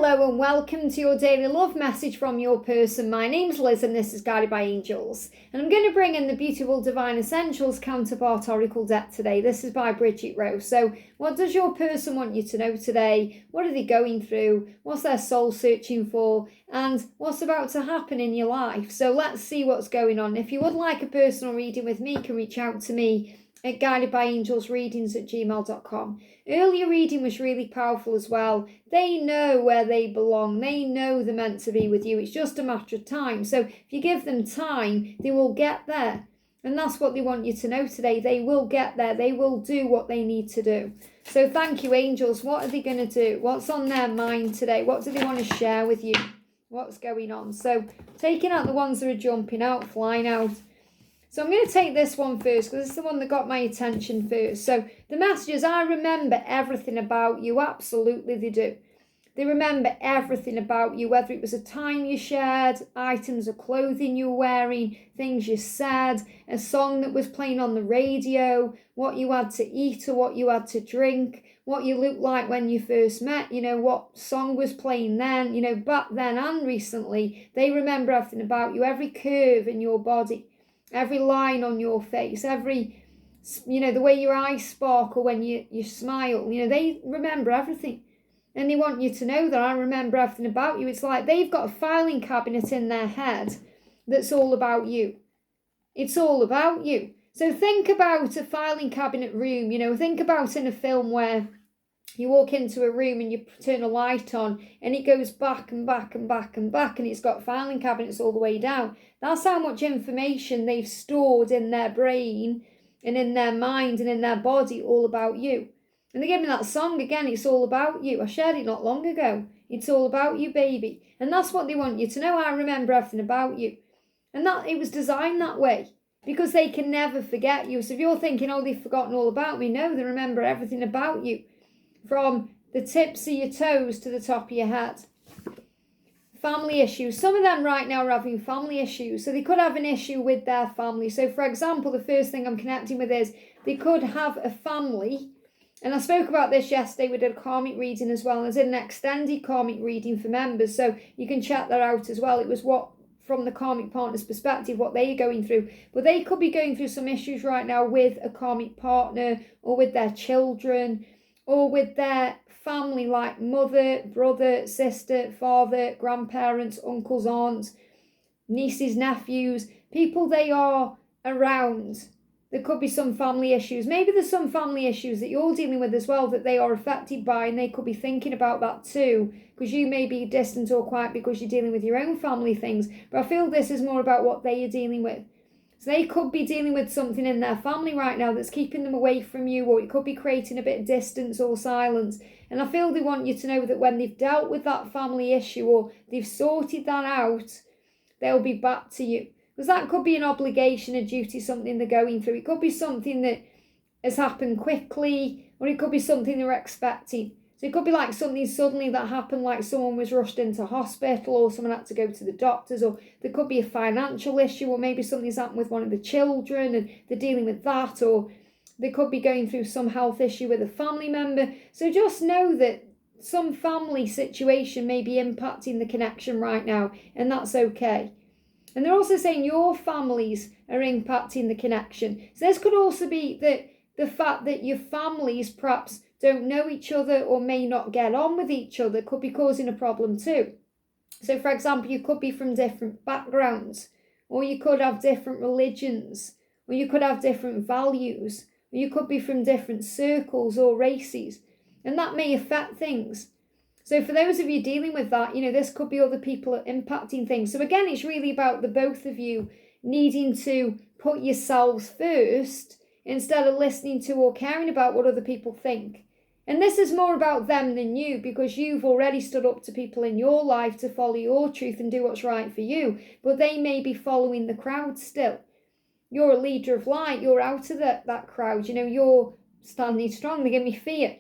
Hello and welcome to your daily love message from your person. My name's Liz and this is Guided by Angels. And I'm going to bring in the beautiful Divine Essentials Counterpart Oracle deck today. This is by Bridget. So what does your person want you to know today? What are they going through? What's their soul searching for? And what's about to happen in your life? So let's see what's going on. If you would like a personal reading with me, you can reach out to me at guidedbyangelsreadings@gmail.com. Earlier reading was really powerful as well. They know where they belong. They know they're meant to be with you. It's just a matter of time. So if you give them time, they will get there. And that's what they want you to know today. They will get there. They will do what they need to do. So thank you, angels. What are they going to do? What's on their mind today? What do they want to share with you? What's going on? So taking out the ones that are jumping out, flying out. So I'm going to take this one first because it's the one that got my attention first. So the messages, I remember everything about you. Absolutely they do. They remember everything about you, whether it was a time you shared, items of clothing you were wearing, things you said, a song that was playing on the radio, what you had to eat or what you had to drink, what you looked like when you first met, what song was playing then, back then and recently. They remember everything about you, every curve in your body. Every line on your face, every, the way your eyes sparkle when you smile, they remember everything. And they want you to know that I remember everything about you. It's like they've got a filing cabinet in their head that's all about you. It's all about you. So think about a filing cabinet room, think about in a film where you walk into a room and you turn a light on and it goes back and back and back and back and it's got filing cabinets all the way down. That's how much information they've stored in their brain and in their mind and in their body all about you. And they gave me that song again, It's All About You. I shared it not long ago. It's all about you, baby. And that's what they want you to know. I remember everything about you. And that it was designed that way because they can never forget you. So if you're thinking, oh, they've forgotten all about me, no, they remember everything about you. From the tips of your toes to the top of your head. Family issues. Some of them right now are having family issues. So they could have an issue with their family. So for example, the first thing I'm connecting with is they could have a family. And I spoke about this yesterday. We did a karmic reading as well. And I did an extended karmic reading for members. So you can check that out as well. It was what, from the karmic partner's perspective, what they're going through. But they could be going through some issues right now with a karmic partner or with their children, or with their family like mother, brother, sister, father, grandparents, uncles, aunts, nieces, nephews, people they are around. There could be some family issues. Maybe there's some family issues that you're dealing with as well that they are affected by, and they could be thinking about that too, because you may be distant or quiet because you're dealing with your own family things. But I feel this is more about what they are dealing with. So they could be dealing with something in their family right now that's keeping them away from you, or it could be creating a bit of distance or silence. And I feel they want you to know that when they've dealt with that family issue or they've sorted that out, they'll be back to you. Because that could be an obligation, a duty, something they're going through. It could be something that has happened quickly, or it could be something they're expecting. So it could be like something suddenly that happened, like someone was rushed into hospital or someone had to go to the doctors, or there could be a financial issue, or maybe something's happened with one of the children and they're dealing with that, or they could be going through some health issue with a family member. So just know that some family situation may be impacting the connection right now, and that's okay. And they're also saying your families are impacting the connection. So this could also be that the fact that your families perhaps don't know each other or may not get on with each other could be causing a problem too. So for example, you could be from different backgrounds, or you could have different religions, or you could have different values, or you could be from different circles or races, and that may affect things. So for those of you dealing with that, this could be other people impacting things. So again, it's really about the both of you needing to put yourselves first instead of listening to or caring about what other people think. And this is more about them than you, because you've already stood up to people in your life to follow your truth and do what's right for you. But they may be following the crowd still. You're a leader of light. You're out of that crowd. You're standing strong. They give me fear.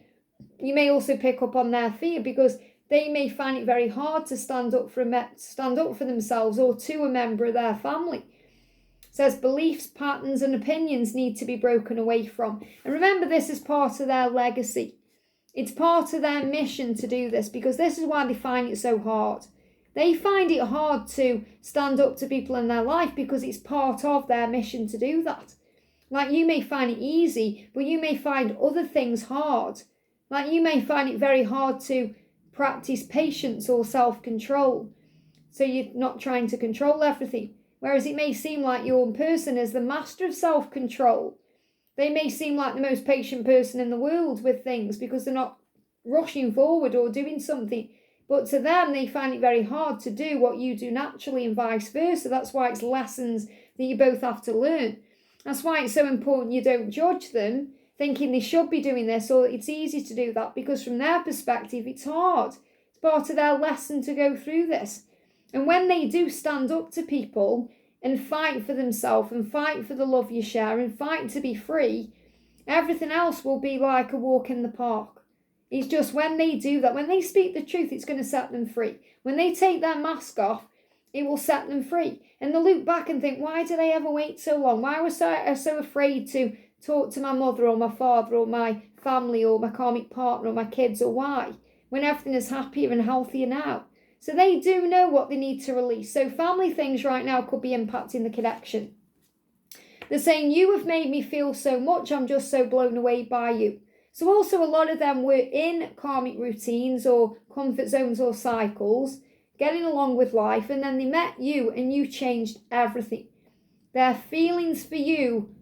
You may also pick up on their fear because they may find it very hard to stand up for themselves or to a member of their family. It says beliefs, patterns and opinions need to be broken away from. And remember, this is part of their legacy. It's part of their mission to do this, because this is why they find it so hard. They find it hard to stand up to people in their life because it's part of their mission to do that. Like, you may find it easy, but you may find other things hard. Like, you may find it very hard to practice patience or self-control. So you're not trying to control everything. Whereas it may seem like your person is the master of self-control. They may seem like the most patient person in the world with things because they're not rushing forward or doing something. But to them, they find it very hard to do what you do naturally, and vice versa. That's why it's lessons that you both have to learn. That's why it's so important you don't judge them, thinking they should be doing this, or it's easy to do that, because from their perspective, it's hard. It's part of their lesson to go through this. And when they do stand up to people and fight for themselves and fight for the love you share and fight to be free, everything else will be like a walk in the park. It's just when they do that, when they speak the truth, it's going to set them free. When they take their mask off, it will set them free. And they'll look back and think, why did I ever wait so long? Why was I so afraid to talk to my mother or my father or my family or my karmic partner or my kids, or why? When everything is happier and healthier now. So they do know what they need to release. So family things right now could be impacting the connection. They're saying, you have made me feel so much, I'm just so blown away by you. So also a lot of them were in karmic routines or comfort zones or cycles, getting along with life, and then they met you and you changed everything. Their feelings for you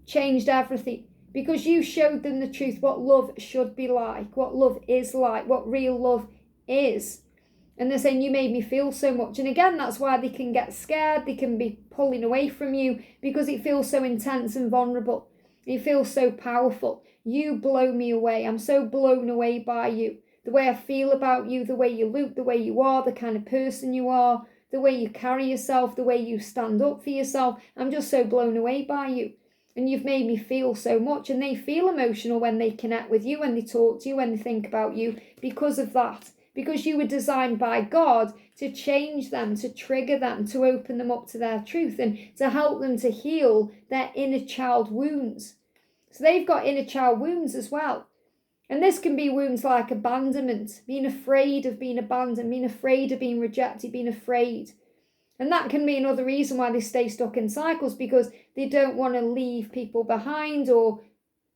changed everything because you showed them the truth, what love should be like, what love is like, what real love is. And they're saying, you made me feel so much. And again, that's why they can get scared. They can be pulling away from you because it feels so intense and vulnerable. It feels so powerful. You blow me away. I'm so blown away by you. The way I feel about you, the way you look, the way you are, the kind of person you are, the way you carry yourself, the way you stand up for yourself. I'm just so blown away by you. And you've made me feel so much. And they feel emotional when they connect with you, when they talk to you, when they think about you, because of that. Because you were designed by God to change them, to trigger them, to open them up to their truth, and to help them to heal their inner child wounds. So they've got inner child wounds as well. And this can be wounds like abandonment, being afraid of being abandoned, being afraid of being rejected, being afraid. And that can be another reason why they stay stuck in cycles, because they don't want to leave people behind or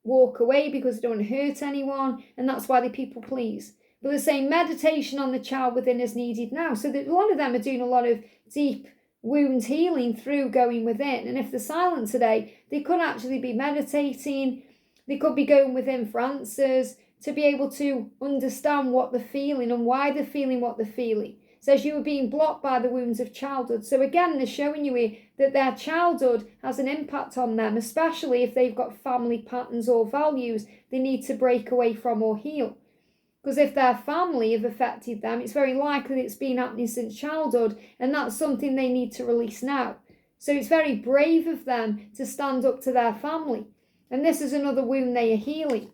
walk away because they don't want to hurt anyone. And that's why they people please. But they're saying meditation on the child within is needed now. So that a lot of them are doing a lot of deep wound healing through going within. And if they're silent today, they could actually be meditating. They could be going within for answers to be able to understand what they're feeling and why they're feeling what they're feeling. It says you were being blocked by the wounds of childhood. So again, they're showing you here that their childhood has an impact on them, especially if they've got family patterns or values they need to break away from or heal. Because if their family have affected them, it's very likely that it's been happening since childhood, and that's something they need to release now. So it's very brave of them to stand up to their family. And this is another wound they are healing.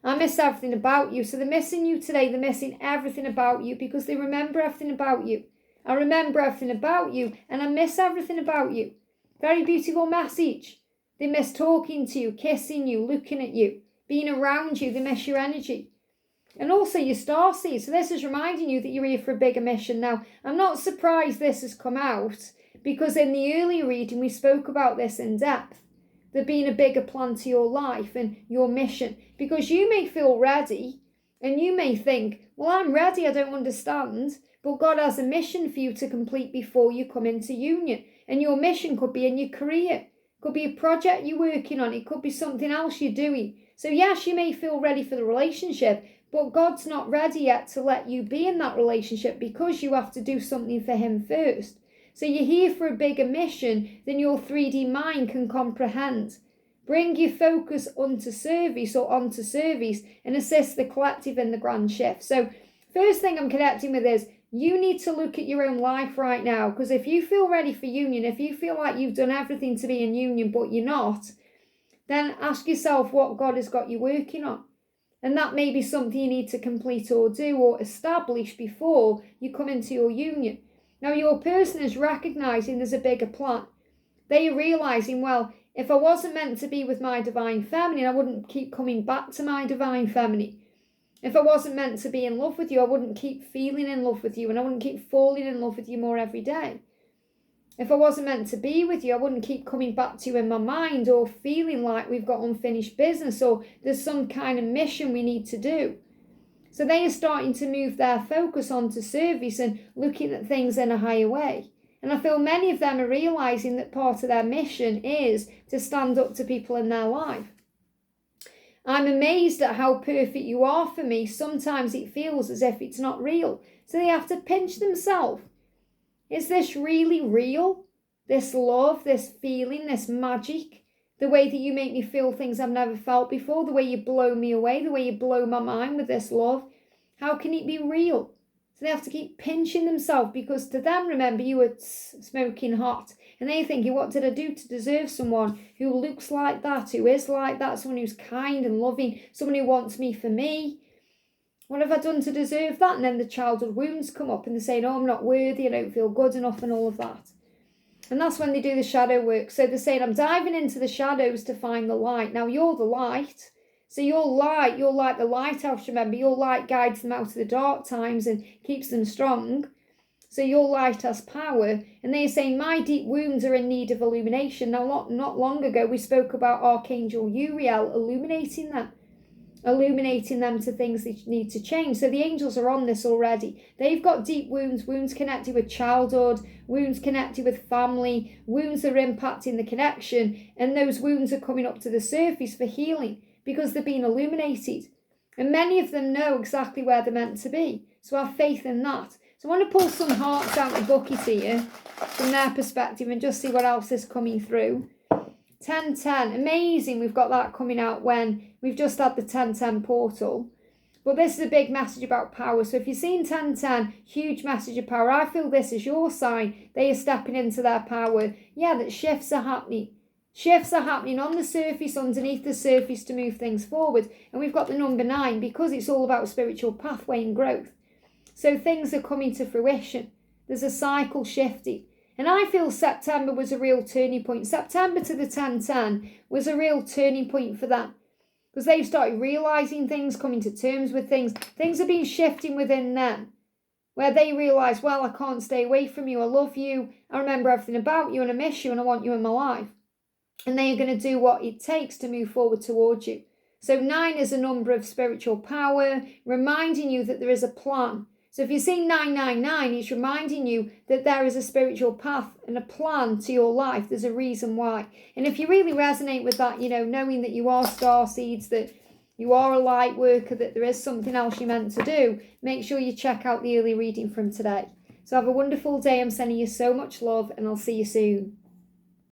I miss everything about you. So they're missing you today. They're missing everything about you because they remember everything about you. I remember everything about you and I miss everything about you. Very beautiful message. They miss talking to you, kissing you, looking at you, being around you. They miss your energy. And also your starseed. So this is reminding you that you're here for a bigger mission. Now, I'm not surprised this has come out because in the earlier reading we spoke about this in depth. There being a bigger plan to your life and your mission. Because you may feel ready and you may think, well, I'm ready, I don't understand. But God has a mission for you to complete before you come into union. And your mission could be in your career. It could be a project you're working on. It could be something else you're doing. So yes, you may feel ready for the relationship, but God's not ready yet to let you be in that relationship because you have to do something for him first. So you're here for a bigger mission than your 3D mind can comprehend. Bring your focus onto service and assist the collective in the grand shift. So first thing I'm connecting with is you need to look at your own life right now, because if you feel ready for union, if you feel like you've done everything to be in union but you're not, then ask yourself what God has got you working on. And that may be something you need to complete or do or establish before you come into your union. Now, your person is recognizing there's a bigger plan. They are realizing, well, if I wasn't meant to be with my divine feminine, I wouldn't keep coming back to my divine feminine. If I wasn't meant to be in love with you, I wouldn't keep feeling in love with you, and I wouldn't keep falling in love with you more every day. If I wasn't meant to be with you, I wouldn't keep coming back to you in my mind, or feeling like we've got unfinished business, or there's some kind of mission we need to do. So they are starting to move their focus onto service and looking at things in a higher way. And I feel many of them are realizing that part of their mission is to stand up to people in their life. I'm amazed at how perfect you are for me. Sometimes it feels as if it's not real. So they have to pinch themselves. Is this really real? This love, this feeling, this magic? The way that you make me feel things I've never felt before, the way you blow me away, the way you blow my mind with this love. How can it be real? So they have to keep pinching themselves, because to them, remember, you were smoking hot. And they're thinking, what did I do to deserve someone who looks like that, who is like that, someone who's kind and loving, someone who wants me for me? What have I done to deserve that? And then the childhood wounds come up and they say, oh, I'm not worthy, I don't feel good enough, and all of that. And that's when they do the shadow work. So they're saying, I'm diving into the shadows to find the light. Now, you're the light. So you're like the lighthouse, remember. Your light guides them out of the dark times and keeps them strong. So your light has power. And they're saying, my deep wounds are in need of illumination. Now, not long ago, we spoke about Archangel Uriel illuminating them to things they need to change. So the angels are on this already. They've got deep wounds, wounds connected with childhood, wounds connected with family, wounds that are impacting the connection, and those wounds are coming up to the surface for healing because they're being illuminated. And many of them know exactly where they're meant to be. So have faith in that. So I want to pull some hearts out of the bucket here from their perspective and just see what else is coming through. 1010, amazing, we've got that coming out when we've just had the 1010 portal. But this is a big message about power. So if you're seeing 1010, huge message of power. I feel this is your sign. They are stepping into their power. Yeah, that shifts are happening. Shifts are happening on the surface, underneath the surface, to move things forward. And we've got the number 9 because it's all about spiritual pathway and growth. So things are coming to fruition. There's a cycle shifting. And I feel September was a real turning point. September to the 1010 was a real turning point for them. Because they've started realising things, coming to terms with things. Things have been shifting within them. Where they realise, well, I can't stay away from you. I love you. I remember everything about you and I miss you and I want you in my life. And they are going to do what it takes to move forward towards you. So 9 is a number of spiritual power, reminding you that there is a plan. So if you're seeing 999, it's reminding you that there is a spiritual path and a plan to your life. There's a reason why. And if you really resonate with that, knowing that you are star seeds, that you are a light worker, that there is something else you're meant to do, make sure you check out the early reading from today. So have a wonderful day. I'm sending you so much love and I'll see you soon.